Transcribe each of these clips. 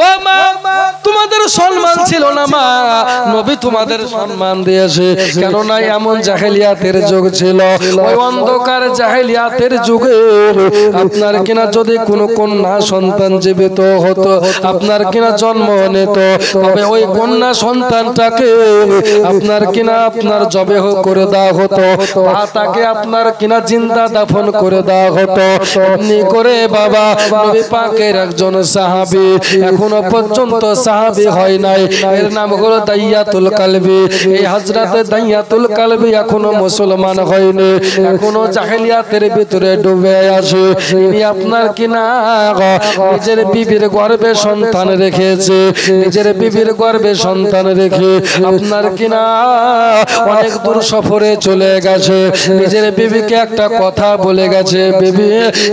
ও মা তোমাদের সম্মান ছিল না মা, নবী তোমাদের সম্মান দিয়েছে, কেননা এমন জাহেলিয়াতের যুগ ছিল, ওই অন্ধকার জাহেলিয়াতের যুগে আপনার কিনা যদি কোনো কন্যা সন্তান জীবিত হতো, আপনার কিনা জন্ম নিত, তবে ওই কন্যা সন্তানটাকে আপনার কিনা আপনার জবেহ করে দেওয়া হতো, বা তাকে আপনার কিনা জিন্দা দাফন করে দেওয়া হতো। এমনি করে বাবা নবী পাকের একজন সাহাবী, এখনো পর্যন্ত সাহাবী হয় নাই, এর নাম হলো দাইয়াতুল কালবি। এই হযরতে দাইয়াতুল কালবি এখনো মুসলমান হয়নি, এখনো জাহেলিয়াতের ভিতরে ডুবে আছে। ইনি আপনার কিনা নিজের বিবির গর্ভে সন্তান রেখেছে, নিজের বিবির গর্ভে সন্তান রেখে আপনার কিনা অনেক দূর সফরে চলে গেছে। নিজের বিবিকে একটা কথা বলে গেছে, বিবি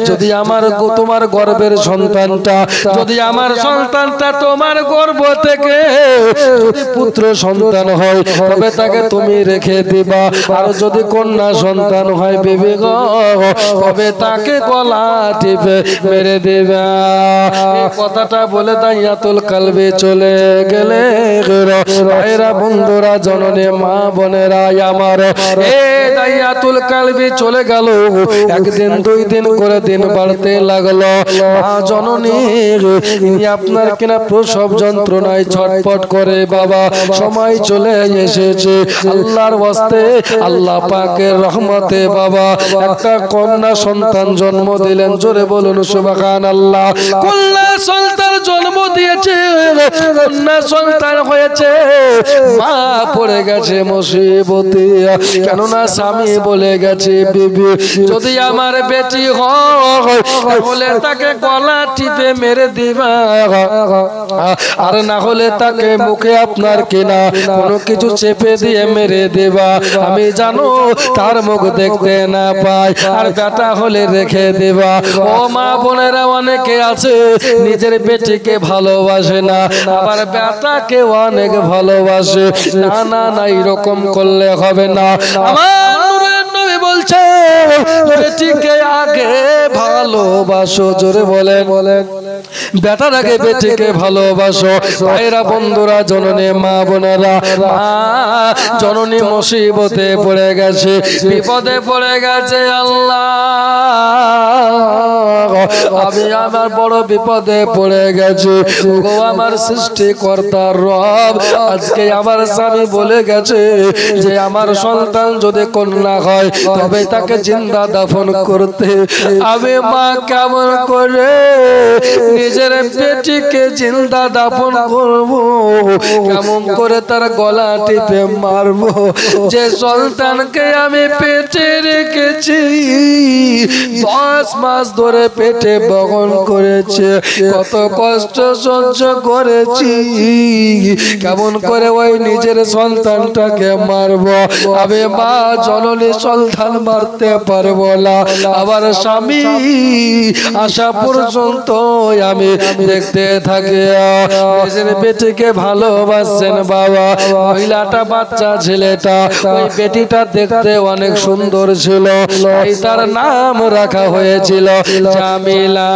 যদি আমার তোমার গর্ভের সন্তানটা, যদি আমার সন্তানটা তোমার গর্ভ থেকে যদি পুত্র সন্তান হয় তবে তাকে তুমি রেখে দিবা, আর যদি কন্যা সন্তান হয় বিবি গো তবে তাকে গলা টিপে মেরে দিবা। এই কথাটা বলে দাইয়াতুল কালবি চলে গেলে ভাইরা বন্ধুরা জননী মা বোনেরা আমার, এই দাইয়াতুল কালবি চলে গেল। একদিন দুই দিন করে দিন বাড়তে লাগলো। মা জননী ইনি আপনার কিনা প্রসব যন্ত্রণায় ছটফট করে, বাবা সময় চলে এসেছে, আল্লাহর ওয়াস্তে আল্লাহ পাকের রহমতে বাবা একটা কন্যা সন্তান জন্ম দিলেন। জোরে বলুন সুবহানাল্লাহ। কন্যা সন্তান জন্ম দিয়েছে, কন্যা সন্তান হয়েছে, মা পড়ে গেছে মুসিবতে, কেননা স্বামী বলে গেছে বিবি যদি আমার বেটি হয় তাহলে তাকে গলা টিপে মেরে দিবা, আর না হলে তাকে মুখে আপনার কিনা কোনো কিছু চেপে দিয়ে মেরে দেবা, আমি জানো তার মুখ দেখতে না পাই, আর বেটা হলে রেখে দেবা। ও মা বোনেরা অনেকে আছে নিজের বেটিকে ভালোবাসে না, আবার বেটাকে অনেক ভালোবাসে। না না না, এরকম করলে হবে না। আমার নূরের নবী বলছে বেটিকে আগে ভালোবাসো। জোরে বলেন, বেটার আগে বেটিকে ভালোবাসো। ভাইরা বন্ধুরা জননী মা বোনেরা, মা জননী মুসিবতে পড়ে গেছে, বিপদে পড়ে গেছে। আল্লাহ আমি আমার বড় বিপদে পড়ে গেছে গো, আমার সৃষ্টিকর্তার রব আজকে আমার স্বামী বলে গেছে যে আমার সন্তান যদি কন্যা হয় তবে তাকে জিন্দা দাফন করতে। আমি মা কেমন করে নিজের বেটিকে জিন্দা দাফন করব, কেমন করে তার গলা টিপে মারবো, যে সন্তানকে আমি পেটে রেখেছি 10 মাস ধরে পেটে বহন করেছে, কত কষ্ট সহ্য করেছি, কেমন করে ওই নিজের সন্তানটাকে মারবো। আমি মা জননী সন্তান মারতে পারবো না, আবার স্বামী আসা পর্যন্ত আমি দেখতে থাকি। নিজের বেটিকে ভালোবাসছেন বাবা, মহিলাটা বাচ্চা ছেলেটা, ওই বেটিটা দেখতে অনেক সুন্দর ছিল, তার নাম রাখা হয়েছিল জামিলা।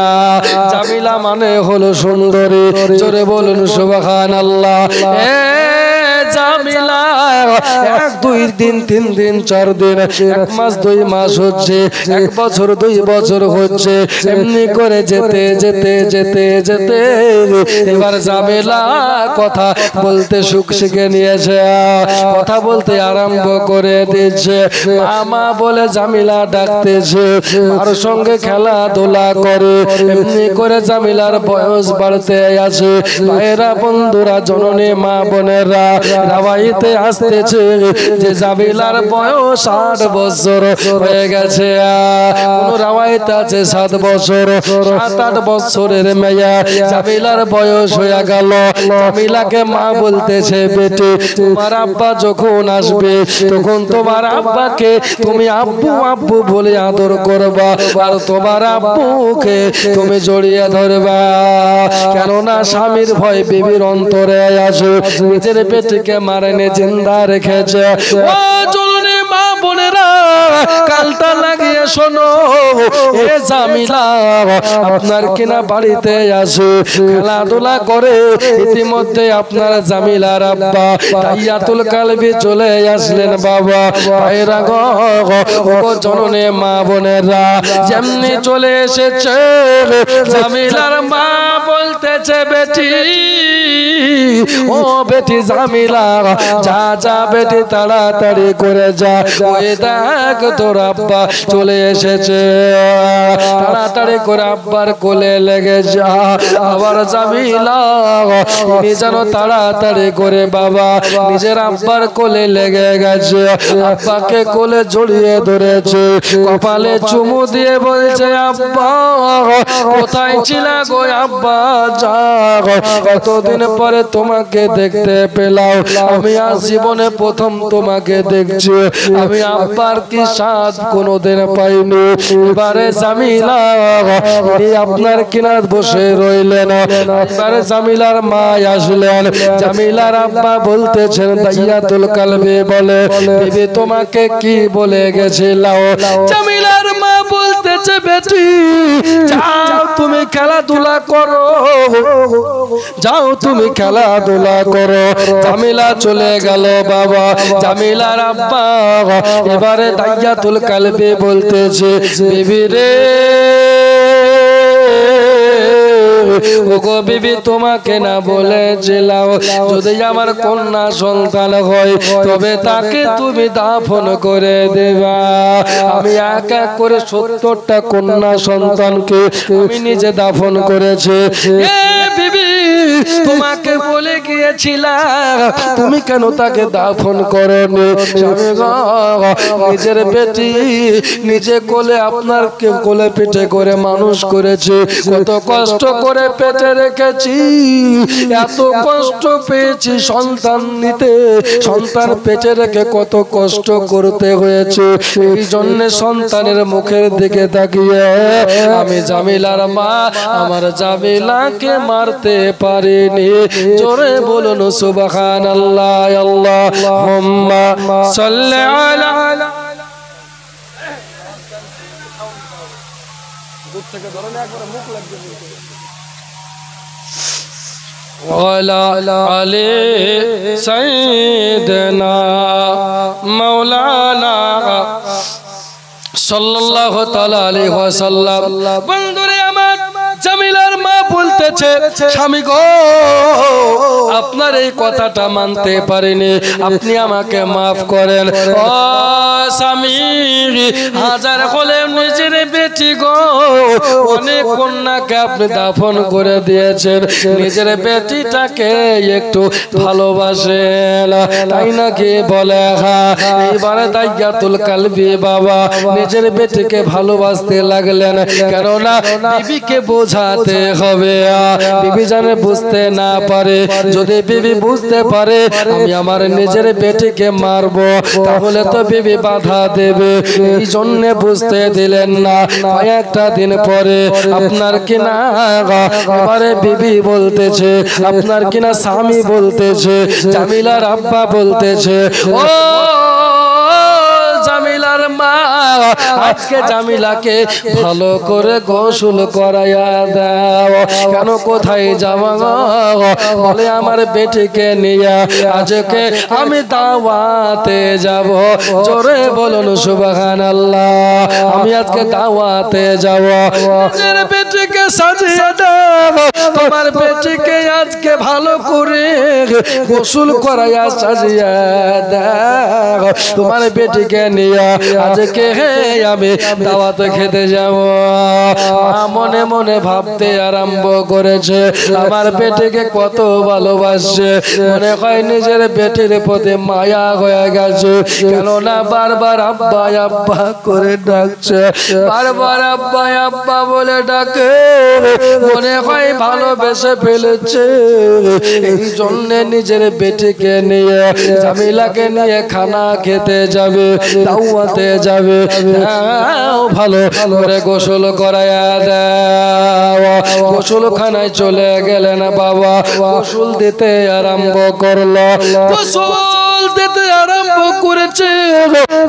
জামিলা মানে হলো সুন্দরী। জোরে বলুন সুবহানাল্লাহ। জামিলা 1 2 দিন 3 দিন 4 দিন 1 মাস 2 মাস হচ্ছে, 1 বছর 2 বছর হচ্ছে, এমনি করে যেতে যেতে যেতে যেতে এবার জামিলা কথা বলতে সুখ শিখে নিয়েছে, কথা বলতে আরম্ভ করে দিয়েছে। মামা বলে জামিলা ডাকতেছে, আর সঙ্গে খেলাধুলা করে, এমনি করে জামিলার বয়স বাড়তে আছে। ভাইরা বন্ধুরা জননী মা বোনেরা, রাওয়াইতে আসতেছে যে জামিলার বয়স 8 বছর হয়ে গেছে, কোন রাওয়াইতে আছে 7 বছর। 7-8 বছরের মেয়ে জামিলার বয়স হয়ে গেল। জামিলাকে মা বলতেছে বেটি তোমার আব্বা যখন আসবে তখন তোমার আব্বাকে তুমি আব্বু আব্বু বলে আদর করবা, আর তোমার আব্বুকে তুমি জড়িয়ে ধরবা, কেননা স্বামীর ভয় বিবির অন্তরে আছে, নিজের বেটিকে মারেনে জিন্দা রেখেছে। ও জননী মা বোনেরা কালটা লাগিয়ে শোনো, এ জামিলা আপনার কিনা বাড়িতে আসে খেলাধুলা করে, ইতিমধ্যে আপনার জামিলার আব্বা তাইয়াতুল কালবি চলে আসলেন। বাবা ভাইরা গো, জননী মা বোনেরা যেমনি চলে এসেছে, জামিলার মা বলতেছে বেটি, ও বেটি জামিলা, যা যা বেটি তাড়াতাড়ি করে যা, ওই দেখ তোর আব্বা চলে এসেছে, তাড়াতাড়ি করে আব্বার কোলে লেগে যা। আবার জামিলা যেন তাড়াতাড়ি করে বাবা নিজের আব্বার কোলে লেগে গেছে, আব্বাকে কোলে জড়িয়ে ধরেছে, কপালে চুমু দিয়ে বলছে আব্বা কোথায় ছিলা গো আব্বা, যা কতদিন পরে তোমাকে দেখতে পেলাম, আমি আজ জীবনে প্রথম তোমাকে দেখছি, আমি আব্বার কি স্বাদ কোনোদিন পাইনি। এবারে জামিলা আপনার কিনার বসে রইলেন, এবারে জামিলার মা আসলেন, জামিলার আব্বা বলতেছেন তাইয়াতুল কালবি বলে বিবি তোমাকে কি বলে গেছিলাম। জামিলার মা বলতেছে বেটি যাও তুমি খেলাধুলা করো, যাও তুমি খেলাধুলা করো। জামিলা চলে গেল। বাবা জামিলার আব্বা এবারে তাইয়াতুল কালবি বলতেছে বিবি রে, ওগো বিবি তোমাকে না বলেছিলাম যদি আমার কন্যা সন্তান হয় তবে তাকে তুমি দাফন করে দেবা। আমি এক এক করে 70টা কন্যা সন্তানকে আমি নিজে দাফন করেছি। বিবি তোমাকে বলে গিয়েছিলাম তুমি কেন তাকে দাফন করনি? নিজের বেটি নিজে কোলে আপনার কোলে পিঠে করে মানুষ করেছে, কত কষ্ট করে পেটে রেখেছি, এত কষ্ট পেয়েছি সন্তান নিতে, সন্তান পেটে রেখে কত কষ্ট করতে হয়েছে, এই জন্য সন্তানের মুখের দিকে তাকিয়ে আমি জামিলার মা আমার জামিলাকে মারতে পারিনি। জোরে বলুন সুবহানাল্লাহ, আল্লাহুম্মা সাল্লি আলা ওয়ালা আলি সাইয়্যিদিনা মাওলানা সাল্লাল্লাহু তাআলা আলাইহি ওয়াসাল্লাম। বন্ধুরে আমার জামিলার মা বলতেছে স্বামী গো আপনার এই কথাটা মানতে পারিনি, আপনি আমাকে মাফ করেন। ও স্বামী হাজার হলে নিজের বেটি গো অনেক কন্যাকে আপনি দাফন করে দিয়েছেন, নিজের বেটিটাকে একটু ভালোবাসেন তাই নাকি বলে? হ্যাঁ। এইবারে তাইয়াতুল কালবি বাবা নিজের বেটিকে ভালোবাসতে লাগলেন, কেননা বিবিকে বোঝাতে হবে, বিবি জানে বুঝতে না পারে, যদি বিবি বুঝতে পারে আমি আমার নিজের বেটিকে মারবো তাহলে তো বিবি বাধা দেবে, এই জন্য বুঝতে দিলেন না। কয়েকটা দিন পরে আপনার কিনা এবারে বিবি বলতেছে, আপনার কিনা স্বামী বলতেছে, জামিলার আব্বা বলতেছে ও জামিলার মা আজকে জামিলাকে ভালো করে গোসল করাইয়া দাও। কেন কোথায় যাওয়া? বলে আমার বেটিকে নিয়ে আজকে আমি দাওয়াতে যাব। জোরে বলুন সুবহানাল্লাহ, আমি আজকে দাওয়াতে যাব। নিজের বেটিকে সাজিয়ে দাও, তোমার বেটিকে আজকে ভালো করে গোসল করাইয়া সাজিয়ে দাও, তোমার বেটিকে নিয়ে আজকে আমি দাওয়াতে খেতে যাব। মনে মনে ভাবতে আরম্ভ করেছে আমার বেটিকে কত ভালোবাসে, মনে হয় নিজের বেটির প্রতি মায়া হয়ে গেছে, কেননা বারবার আব্বা আব্বা করে ডাকছে, বারবার আব্বা আব্বা বলে ডাকে, মনে হয় ভালোবেসে ফেলেছে, এই জন্য নিজের বেটিকে নিয়ে জামিলাকে নিয়ে খানা খেতে যাবে, দাওয়াতে যাবে, ভালো করে গোসল করাইয়া দাও। গোসলখানায় চলে গেলেন বাবা, গোসল দিতে আরম্ভ করলো। গোসল গোসল দিতে আরম্ভ করেছে।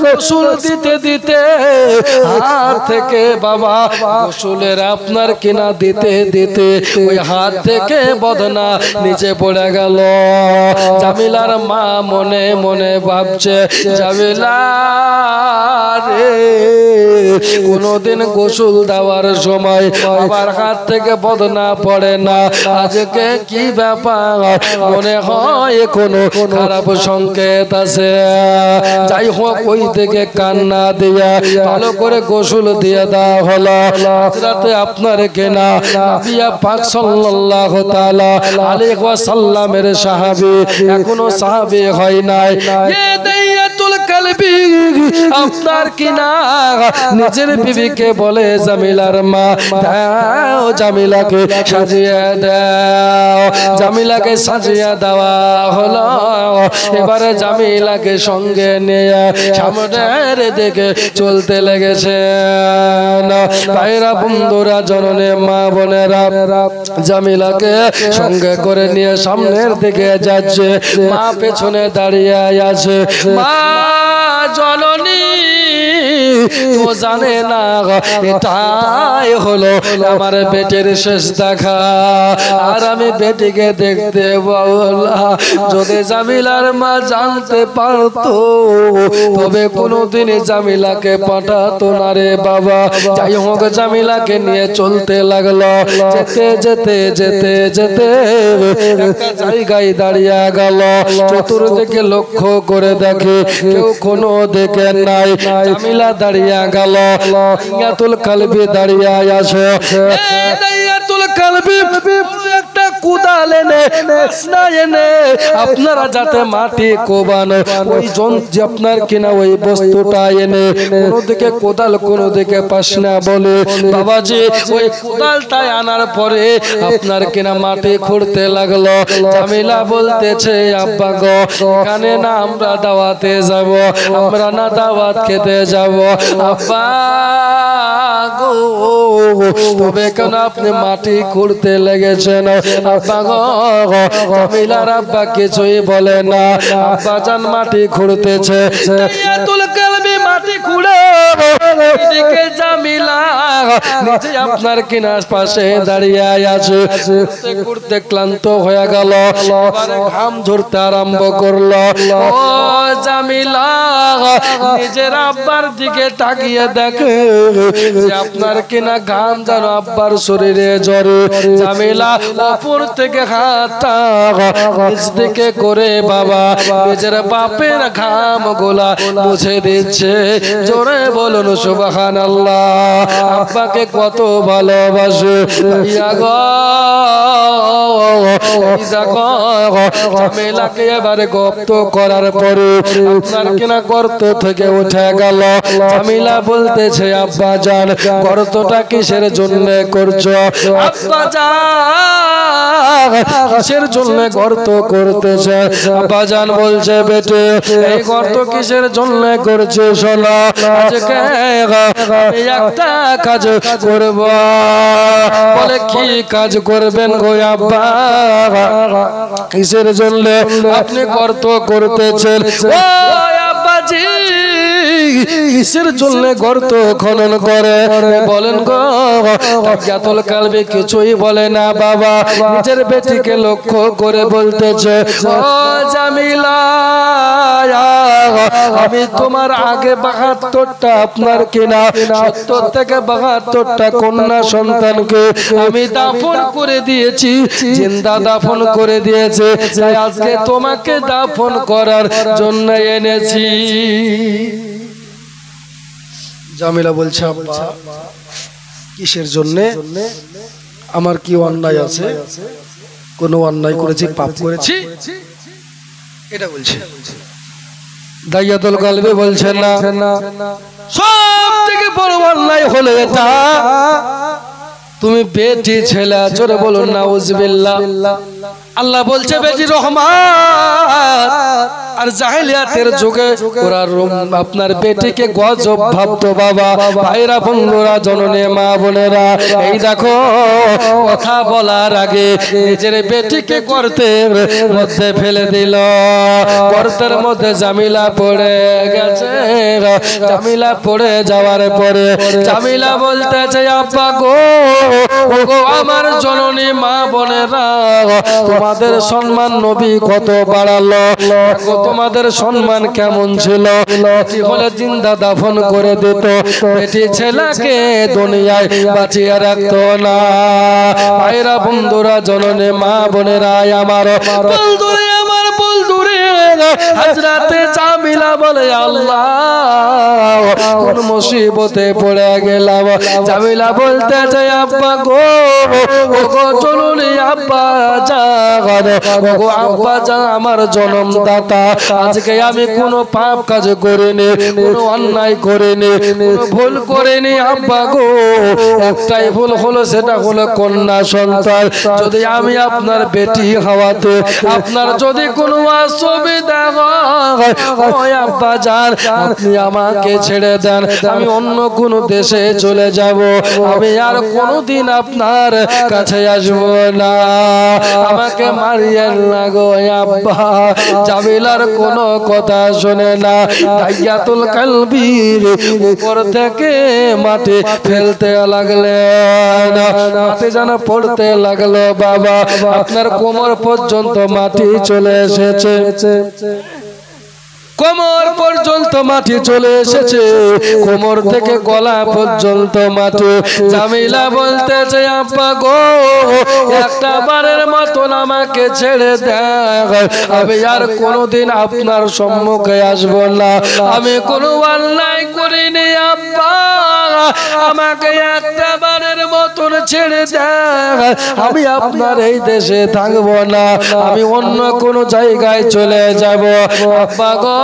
গোসল দিতে দিতে হাত থেকে বাবা গোসলের আপনার কিনা দিতে দিতে ওই হাত থেকে বদনা নিচে পড়ে গেল। জামিলার মা মনে মনে ভাবছে, জামিলা রে, কোনদিন গোসল দেওয়ার সময় আবার হাত থেকে বদনা পড়ে না, আজকে কি ব্যাপার, মনে হয় কোনো খারাপ সংকেত আছে। যাই হোক, ওই থেকে কান্না দিয়া ভালো করে গোসল দিয়ে দেওয়া হলো। রাতে আপনার কেনা নবিয়া পাক সাল্লাল্লাহু তাআলা আলাইহি ওয়াসাল্লামের সাহাবী, এখনো সাহাবী হয় নাই, এ দাইয়াতুল কালবি আপনার কিনা নিজের বিবিকে বলে, জামিলার মা দাও, জামিলাকে সাজিয়ে দাও। জামিলাকে সাজিয়ে দেওয়া হলো। এবারে জামিলাকে সঙ্গে নিয়ে সামনের দিকে চলতে লেগেছে। ভাইরা বন্ধুরা, জননী মা বোনেরা, জামিলাকে সঙ্গে করে নিয়ে সামনের দিকে যাচ্ছে। মা পেছনে দাঁড়িয়ে আছে। মা জননী তো জানে না এটাই হলো আমার বেটির শেষ দেখা, আর আমি বেটিকে দেখতে বললাম। যদি জামিলার মা জানতে পারতো তবে কোনোদিন জামিলাকে পাঠাতো না রে বাবা। যাই হোক, জামিলাকে নিয়ে চলতে লাগলো। যেতে যেতে যেতে যেতে একটা জায়গায় দাঁড়িয়ে গেল। চতুর্দিকে লক্ষ্য করে দেখে কেউ কোনো দেখে নাই। জামিলা দাঁড়িয়ে গেল। দাইয়াতুল কালবি দাঁড়িয়ে আছে। দাইয়াতুল কালবি একটা কোদাল এনে আপনারা যাতে মাটি কোবানো, ওই যে আপনার কিনা ওই বস্তুটা এনে কোনদিকে কোদাল কোনদিকে পাশনা বলে বাবাজি, ওই কোদালটা আনার পরে আপনার কিনা মাটি খুঁড়তে লাগলো। জামিলা বলতেছে, আব্বা গো, এখানে না আমরা দাওয়াতে যাব, আমরা না দাওয়াত খেতে যাব আব্বা গো, তবে কেন আপনি মাটি খুঁড়তে লেগেছেন আব্বা গো? জামিলার আব্বা কিছুই বলে না। আব্বা জান মাটি খুঁড়তেছে। দাইয়াতুল কালবি মাটি খুঁড়ে এদিকে জামিলা নিজে আপনার কিনার পাশে দাঁড়িয়ে আছে। খুঁড়তে ক্লান্ত হয়ে গেল। এবারে ঘাম ঝরতে আরম্ভ করলো। ও জামিলা নিজের আব্বার দিকে তাকিয়ে দেখে যে আপনার কিনা ঘাম যেন আব্বার শরীরে ঝরে। জামিলা উপর থেকে হাতটা নিচ দিকে করে বাবা নিজের বাপের ঘাম গোলা মুছে দিচ্ছে। জোরে বলুন সুবহানাল্লাহ। আব্বাকে কত ভালোবাসে। জামিলাকে এবারে গপ্ত করার পরে আপনার কিনা গর্ত থেকে উঠে গেল। জামিলা বলতেছে, আব্বা জান, গর্তটা কিসের জন্য করছো? আব্বা জান কিসের জন্য গর্ত করতেছে? আব্বা জান বলছে, বেটে এই গর্ত কিসের জন্য করছে শোনো, আজকে আমি একটা কাজ করব। বলে, কি কাজ করবেন গো আব্বা? কিসের জন্য আপনি গর্ত করতেছেন? ও আব্বাজি, কিসের জন্য গর্ত খনন করে বলেন গো? দাইয়াতুল কালবি কিছুই বলে না বাবা। নিজের বেটিকে লক্ষ্য করে বলতেছে, ও জামিলা, আমি তোমার আগে ৭২টা আপনার কিনা ৭০ থেকে ৭২টা কন্যা সন্তানকে আমি দাফন করে দিয়েছি, জিন্দা দাফন করে দিয়েছে। তাই আজকে তোমাকে দাফন করার জন্য এনেছি। জামিলা বলছে, আব্বা কিসের জন্য? আমার কি অন্যায় আছে? কোন অন্যায় করেছি, পাপ করেছি? এটা বলছে। দাইয়াতুল কালবি বলছে, না, সব থেকে বড় অন্যায় হলো এটা, তুমি বেটি ছেলে। জোরে বলুন নাউজুবিল্লাহ। আল্লাহ বলছে বেটি রহমান আর জাহেলিয়াতের যুগে ওরা আপনার বেটিকে গজব ভাবতো বাবা। ভাইরা বন্ধুরা জননী মা বোনেরা, এই দেখো কথা বলার আগে নিজের বেটিকে গর্তের মধ্যে ফেলে দিল। গর্তের মধ্যে জামিলা পড়ে গেছে। জামিলা পড়ে যাওয়ার পরে জামিলা বলতেছে আব্বা গো, ওগো আমার জননী মা বোনেরা, তোমাদের সম্মান নবী কত বাড়ালো, তোমাদের সম্মান কেমন ছিল। বেটি হলে জিন্দা দাফন করে দিত, বেটি ছেলেকে দুনিয়ায় বাঁচিয়ে রাখতো না। ভাইরা বন্ধুরা জননী মা বোনেরা আমার বন্ধুরে, আমার বন্ধুরে, হযরতে জামিলা বলে আল্লাহ কোন মুসিবতে পড়ে গেলাম। জামিলা বলতে চাই আব্বা গো, ওগো চলুনি আব্বা জান, ওগো আব্বা জান আমার জন্মদাতা, আজকে আমি কোনো পাপ কাজ করিনি, কোনো অন্যায় করিনি, কোনো ভুল করিনি আব্বা গো। একটাই ভুল হলো, সেটা হলো কন্যা সন্তান। যদি আমি আপনার বেটি হওয়াতে আপনার যদি কোনো অসুবিধা হয় ওই আব্বা জান, আপনি আমাকে ছেড়ে দেন, আমি অন্য কোনো দেশে চলে যাব, আমি আর কোনোদিন আপনার কাছে আসব না, আমাকে মারিয়েন না গো আব্বা। জামিলার কোনো কথা শুনে না, দাইয়াতুল কালবির উপর থেকে মাটি ফেলতে লাগলেন। মাটি যেন পড়তে লাগলো বাবা, আপনার কোমর পর্যন্ত মাটি চলে এসেছে, কোমর পর্যন্ত মাটি চলে এসেছে, কোমর থেকে গলা পর্যন্ত মাটি। জামিলা বলতেছে আব্বা গো, একটা বারের মতন আমাকে ছেড়ে দেন, আমি আর কোনোদিন আপনার সম্মুখে আসব না, আমি কোনো অন্যায় করিনি আব্বা, আমাকে একটা বারের মতন ছেড়ে দেন, আমি আপনার এই দেশে থাকবো না, আমি অন্য কোনো জায়গায় চলে যাব আব্বা গো।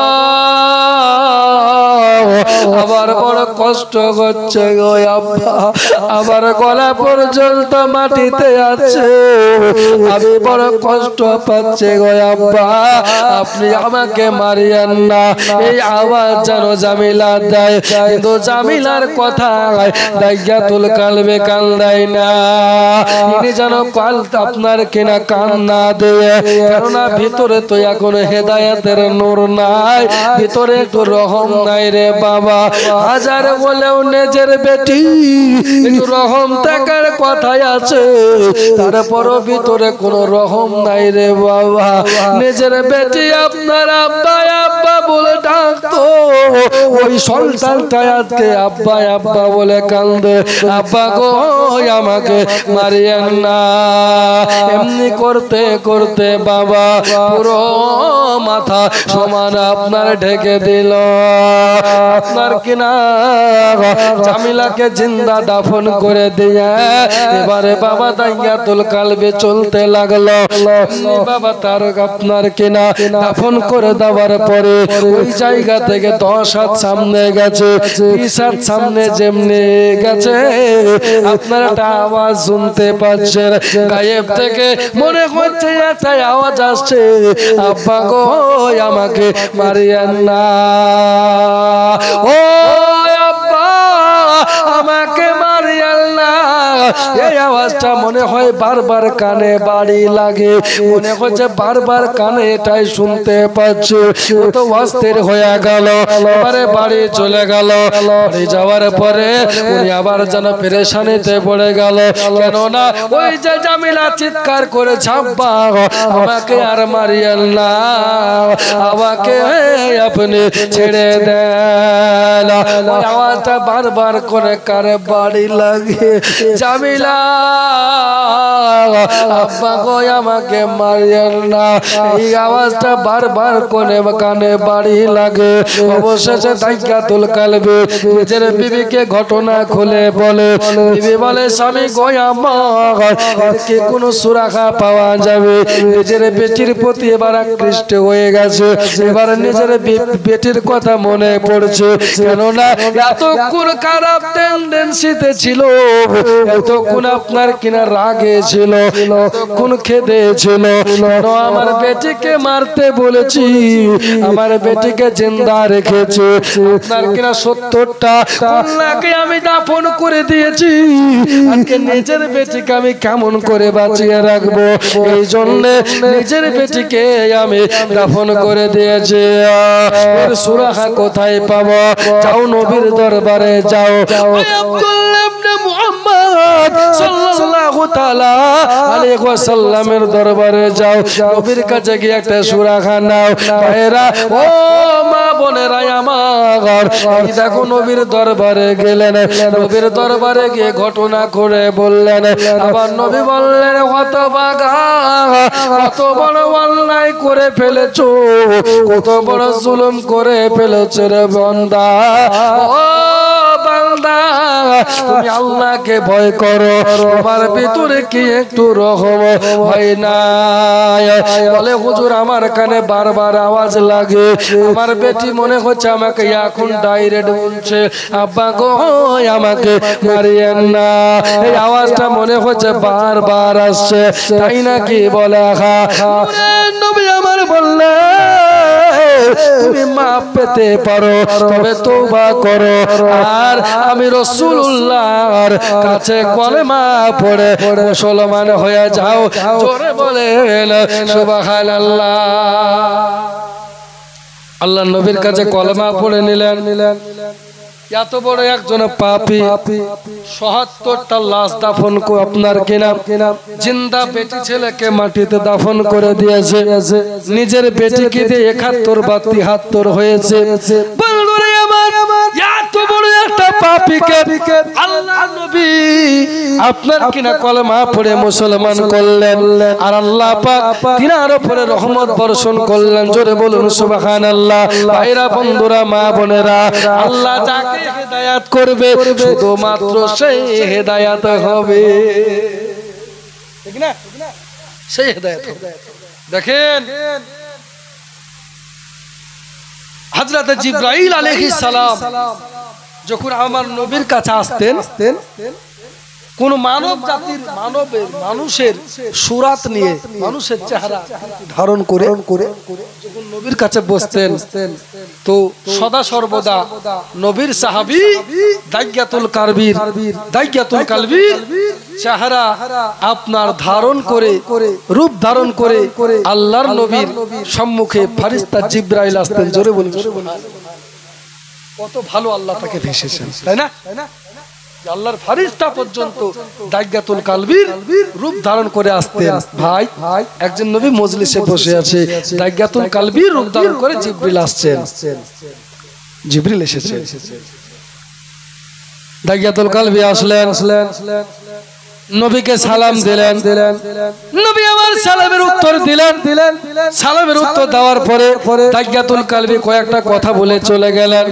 আবার বড় কষ্ট হচ্ছে গো আব্বা, আবার গলা পর্যন্ত মাটিতে আছে, আমি বড় কষ্ট পাচ্ছি গো আব্বা, আপনি আমাকে মারিয়েন না। এই আওয়াজ যেন জামিলা দেয়, কিন্তু জামিলার কথা দাইয়াতুল কালবে কান দেয় না, ইনি যেন কাল আপনার কিনা কান না দেয়, কেননা ভিতরে তো এখন হেদায়েতের নূর নাই, ভিতরে একটু রহম নাই রে বাবা। হাজার বলেও নিজের বেটি একটু রহম থাকার কথাই আছে, তারপরও ভিতরে কোনো রহম নাই রে বাবা। নিজের বেটি আপনার আব্বা আব্বা বলে ডাকতো, ওই সন্তানটা আজকে আব্বা আব্বা বলে কান্দে, আব্বা গো আমাকে মারিয়েন না। এমনি করতে করতে বাবা পুরো মাথা সমান আপনার ঢেকে দিল। আপনার কিনা জামিলাকে জিন্দা দাফন করে দিয়ে এবারে বাবা দাইয়াতুল কালবে চলতে লাগলো। বাবা তার আপনার কিনা দাফন করে দেওয়ার পরে ওই জায়গা থেকে 10 হাত সামনে গেছে, 20 হাত সামনে যেমনি গেছে আপনার একটা আওয়াজ শুনতে পাচ্ছেন, গায়েব থেকে মনে হচ্ছে একটা আওয়াজ আসছে, আব্বা গো আমাকে মারিয়েন না, ও আব্বা আমাকে মারিয়েন না। এই আওয়াজটা মনে হয় বারবার কানে বাড়ি লাগে, মনে হচ্ছে বারবার কানে এটাই শুনতে পাচ্ছে, তো অস্থির হয়ে গেল। এবারে বাড়ি চলে গেল, বাড়ি যাওয়ার পরে উনি আবার যেন পেরেশানিতে পড়ে গেল, কেননা ওই যে জামিলা চিৎকার করে আব্বা আমাকে আর মারিয়েন না, আমাকে আপনি ছেড়ে দেন। আওয়াজটা বারবার করে কারে বাড়ি লাগে, জামিলা আব্বা গো আমাকে মারিয়েন না, এই আওয়াজটা বারবার করে কানে বাড়ি লাগে। অবশেষে দাইয়াতুল কালবে নিজের বিবিকে ঘটনা খুলে বলে, বিবি বলে স্বামী গো আমার কি কোনো সুরাহা পাওয়া যাবে? নিজের বেটির প্রতি এবার আকৃষ্ট হয়ে গেছে, এবার নিজের বেটির কথা মনে পড়ছে, কেননা এতক্ষণ খারাপ টেন্ডেন্সিতে ছিল, এতক্ষণ আপনার কিনা রাগে ছিল, এতক্ষণ খেদে ছিল, আমার বেটিকে মারতে বলেছি, আমার বেটিকে জিন্দা রেখেছে, আপনার কিনা 70টা কন্যাকে আমি দাফন করে দিয়েছি, আজকে নিজের বেটিকে আমি কেমন করে বাঁচিয়ে রাখবো, এই জন্য নিজের বেটিকে আমি দাফন করে দিয়েছি। সুরাহা কোথায় পাবো? যাও নবীর দরবারে যাও, আব্দুল্লাহ ইবনে মুহাম্মদ সাল্লাল্লাহু তাআলা আলাইহি ওয়াসাল্লামের দরবারে যাও, নবীর কাছে গিয়ে একটা সুরাহা নাও। ভাইরা ও মা বোনেরা আমার, এই দেখো নবীর দরবারে গেলেন, নবীর দরবারে গিয়ে ঘটনা করে বললেন, আবার নবী বললেন, হতভাগা, কত বড় অন্যায় করে ফেলেছো, কত বড় জুলুম করে ফেলেছো রে বান্দা, ও বান্দা তুমি আল্লাহকে ভয় করো, তোমার ভিতরে কি একটু রহম হয় না? বলে হুজুর আমার কানে বারবার আওয়াজ লাগে, আমার বেটি মনে হচ্ছে আমাকে এখন ডাইরেক্ট বলছে, আব্বা গো আমাকে মারিয়েন না, এই আওয়াজটা মনে হচ্ছে বারবার আসছে, তাই নাকি? বলে নবী আমার বললে তুমি মাফ পেতে পারো, তবে তওবা করো, আর আমি রাসূলুল্লাহর কাছে কলেমা পড়ে মুসলমান হয়ে যাও। জোরে বলেন সুবহানাল্লাহ। আল্লাহ নবীর কাছে কলেমা পড়ে নিলেন। এত বড় একজন পাপী ৭৭টা লাশ দাফন করে আপনার কিনা জিন্দা বেটি ছেলেকে মাটিতে দাফন করে দিয়েছে, নিজের বেটিকে দিয়ে ৭১ বা ৭৩ হয়েছে। বন্ধুরা আমার, এত বড় একটা পাপীকে আল্লাহ নবী আপনার কিনা কলেমা পড়ে মুসলমান করলেন, আর আল্লাহ পাক তিনার উপরে রহমত বর্ষণ করলেন। জোরে বলুন সুবহানাল্লাহ। ভাইরা বন্ধুরা মা বোনেরা, আল্লাহ যাকে হেদায়েত করবে শুধুমাত্র সেই হেদায়েত হবে, ঠিক না? সেই হেদায়েত হবে। দেখেন হযরত জিবরাইল আলাইহিস সালাম যখন আমার নবীর কাছে আসতেন, কোন মানব জাতির মানুষের সুরাত নিয়ে, মানুষের চেহারা ধারণ করে যখন নবীর কাছে বসতেন, তো সদা সর্বদা নবীর সাহাবী দাইয়াতুল কালবির চেহারা আপনার ধারণ করে, রূপ ধারণ করে আল্লাহর নবীর সম্মুখে ফেরেশতা জিবরাইল আসতেন। জোরে বলুন কত ভালো আল্লাহ তাকে ভেসেছেন, তাই না? আল্লাহর ফেরেশতা পর্যন্ত দাইয়াতুল কালবির রূপ ধারণ করে আসতেন। ভাই একজন নবী মজলিসে বসে আছে, দাইয়াতুল কালবির রূপ ধারণ করে জিবরিল আসছেন, জিবরিল এসেছে। দাইয়াতুল কালবি আসলেন, নবীকে সালাম দিলেন, নবী আমার সালামের উত্তর দিলেন। সালামের উত্তর দেওয়ার পরে দাইয়াতুল কালবি কয়েকটা কথা বলে চলে গেলেন।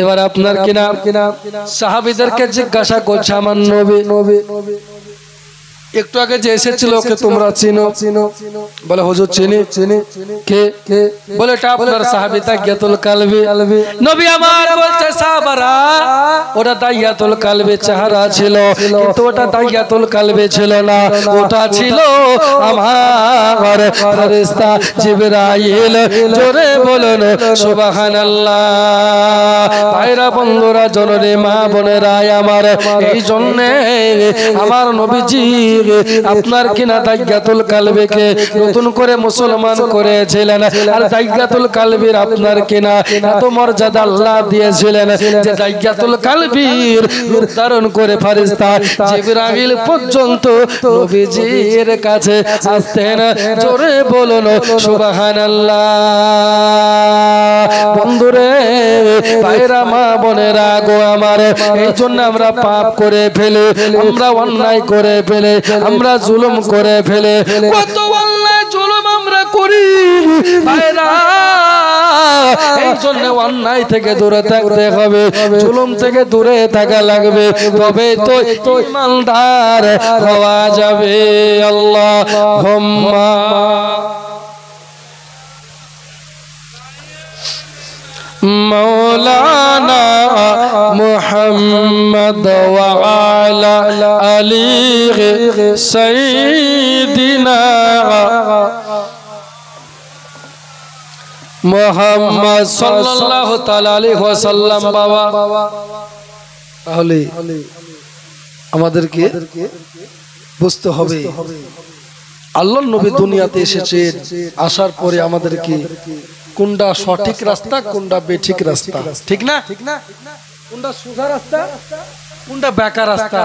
এবার আপনার কিনা সাহাবীদেরকে জিজ্ঞাসা করছে, আমার নবী একটু আগে যে এসেছিল ওকে তোমরা চিনো? বলে হুজুর চিনি। কে? বলে এটা আপনার সাহাবী দাইয়াতুল কালবি। নবী আমার বলছে, সাহাবারা ওটা দাইয়াতুল কালবি চেহারা ছিল, কিন্তু ওটা দাইয়াতুল কালবি ছিল না, ওটা ছিল আমার ফেরেশতা জিবরাইল। জোরে বলুন সুবহানাল্লাহ। ভাইরা বন্ধুরা জননী মা বোনেরা আমার, এই জন্য আমার নবীজি আপনার কিনা দাইয়াতুল কালবিকে নতুন করে মুসলমান করেছিলেন, আর দাইয়াতুল কালবির আপনার কিনা এত মর্যাদা আল্লাহ দিয়েছিলেন যে দাইয়াতুল কালবির রূপ ধারণ করে ফেরেশতা জিবরাইল পর্যন্ত নবীজির কাছে আসতেন। জোরে বলুন সুবহানাল্লাহ। বন্ধুরে ভাইরা মা বোনেরা গো আমার, এই জন্য আমরা পাপ করে ফেলে, আমরা অন্যায় করে ফেলে, আমরা জুলুম করে ফেলে, কত অন্যায় জুলুম আমরা করি ভাইরা। এই জন্য অন্যায় থেকে দূরে থাকতে হবে, জুলুম থেকে দূরে থাকা লাগবে, তবে তো ইমানদার হওয়া যাবে। আল্লাহুম্মা মাওলানা মুহাম্মদ محمد وعلى آل سيدنا محمد সাল্লাল্লাহু তাআলা আলাইহি ওয়াসাল্লাম। বাবা তাহলে আমাদেরকে বুঝতে হবে আল্লাহর নবী দুনিয়াতে এসেছেন, আসার পরে আমাদেরকে কোনটা সঠিক রাস্তা কোনটা বেঠিক রাস্তা, ঠিক না? কোনটা সোজা রাস্তা কোনটা বেকার রাস্তা,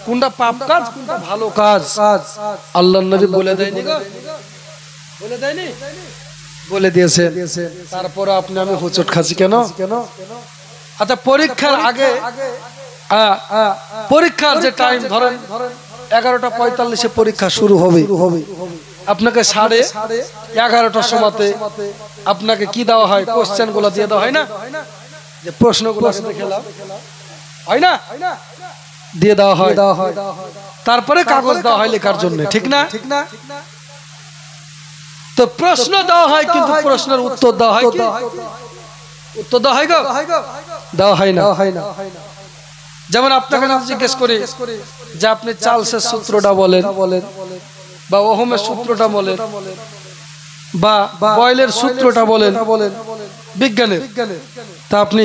কোনটা পাপ কাজ কোনটা ভালো কাজ আল্লাহর নবী বলে দেয়নি গো? বলে দেয়নি? বলে দিয়েছেন। তারপরে আপনি আমি হোঁচট খাচ্ছি কেন? আচ্ছা পরীক্ষার আগে পরীক্ষার যে টাইম ধরেন 11:45 পরীক্ষা শুরু হবে, আপনাকে 11:30টার সময়তে আপনাকে কি দেওয়া হয়? কোশ্চেন গুলো দিয়ে দেওয়া হয় না? যে প্রশ্নগুলো খেলাম হয় না, দিয়ে দেওয়া হয়। তারপরে কাগজ দেওয়া হয় লেখার জন্য, ঠিক না? তো প্রশ্ন দেওয়া হয় কিন্তু প্রশ্নের উত্তর দেওয়া হয় কি? উত্তর দেওয়া হয় গো? দেওয়া হয় না। যেমন আপনাকে জিজ্ঞেস করি যে আপনি চার্লসের সূত্রটা বলেন, বা ওহমের সূত্রটা বলেন, বা বয়েলের সূত্রটা বলেন বিজ্ঞানের, তা আপনি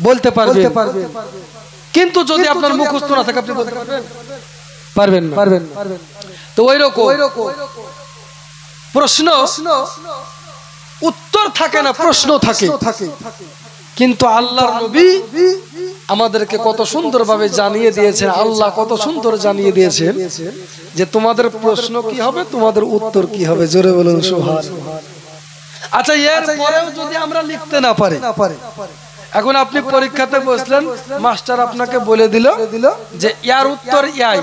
বলতে পারবেন। কিন্তু যদি আপনার মুখস্থ না থাকে আপনি বলতে পারবেন না। তো ওই রকম প্রশ্ন উত্তর থাকে না, প্রশ্ন থাকে। কিন্তু আল্লাহর নবী আমাদেরকে কত সুন্দরভাবে জানিয়ে দিয়েছেন, আল্লাহ কত সুন্দর জানিয়ে দিয়েছেন যে তোমাদের প্রশ্ন কি হবে, তোমাদের উত্তর কি হবে। জোরে বলুন সুবহানাল্লাহ। আচ্ছা এর পরেও যদি আমরা লিখতে না পারি, এখন আপনি পরীক্ষাতে বসলেন, মাস্টার আপনাকে বলে দিল যে ইয়ার উত্তর ইয়াই,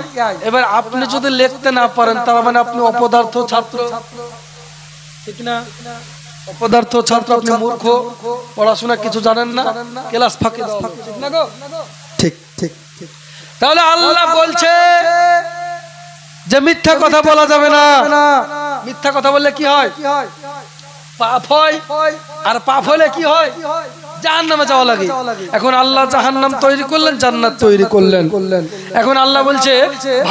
এবার আপনি যদি লিখতে না পারেন তার মানে আপনি অপদার্থ ছাত্র, ঠিক না? অপদার্থ ছাত্র, আপনি মূর্খ, পড়াশোনা কিছু জানেন না, ক্লাস ফাঁকি দাও, ঠিক না গো? ঠিক। তাহলে আল্লাহ বলছে যে মিথ্যা কথা বলা যাবে না। মিথ্যা কথা বললে কি হয়? পাপ হয়। আর পাপ হলে কি হয়? জাহান্নামে যাওয়া লাগে। এখন আল্লাহ জাহান্নাম তৈরি করলেন, জান্নাত তৈরি করলেন। এখন আল্লাহ বলছে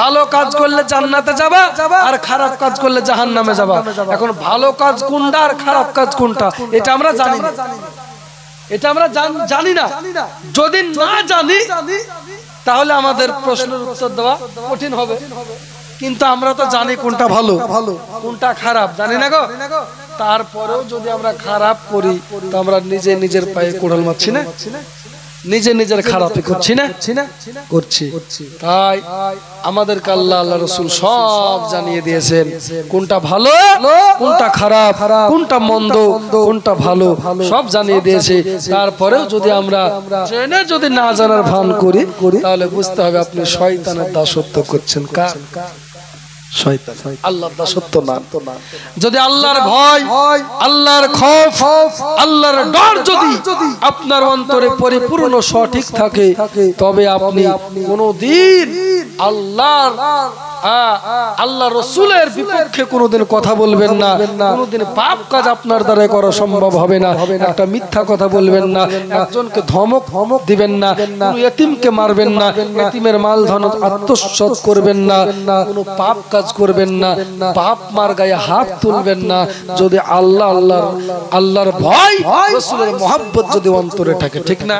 ভালো কাজ করলে জান্নাতে যাবা, আর খারাপ কাজ করলে জাহান্নামে যাবা। এখন ভালো কাজ কোনটা আর খারাপ কাজ কোনটা এটা আমরা জানি না। এটা আমরা জানি না। যদি না জানি তাহলে আমাদের প্রশ্নের উত্তর দেওয়া কঠিন হবে। কিন্তু আমরা তো জানি কোনটা ভালো কোনটা খারাপ, জানি না গো? তারপরেও যদি আমরা খারাপ করি তো আমরা নিজের পায়ে কোড়াল মারছি না? নিজের খারাপই করছি না? করছি। তাই আমাদেরকে আল্লাহ রাসূল সব জানিয়ে দিয়েছেন কোনটা ভালো কোনটা খারাপ, কোনটা মন্দ কোনটা ভালো, সব জানিয়ে দিয়েছে। তারপরেও যদি আমরা জেনে যদি না জানার ভান করি তাহলে বুঝতে হবে আপনি শয়তানের দাসত্ব করছেন। কার? শয়তান। আল্লাহর দাসত্ব না। যদি আল্লাহর ভয়, আল্লাহর খৌফ, আল্লাহর ডর যদি আপনার অন্তরে পরিপূর্ণ সঠিক থাকে তবে আপনি কোনদিন আল্লাহ রাসূলের বিপক্ষে কোনদিন কথা বলবেন না, কোনদিন পাপ কাজ আপনার দ্বারা করা সম্ভব হবে না, একটা মিথ্যা কথা বলবেন না, একজনকে ধমক দিবেন না, কোনো ইতিমকে মারবেন না, ইতিমের মাল ধন আত্মসাৎ করবেন না, কোনো পাপ কাজ করবেন না, পাপ মার গায়ে হাত তুলবেন না। যদি আল্লাহর ভয়, রাসূলের মহব্বত যদি অন্তরে থাকে, ঠিক না?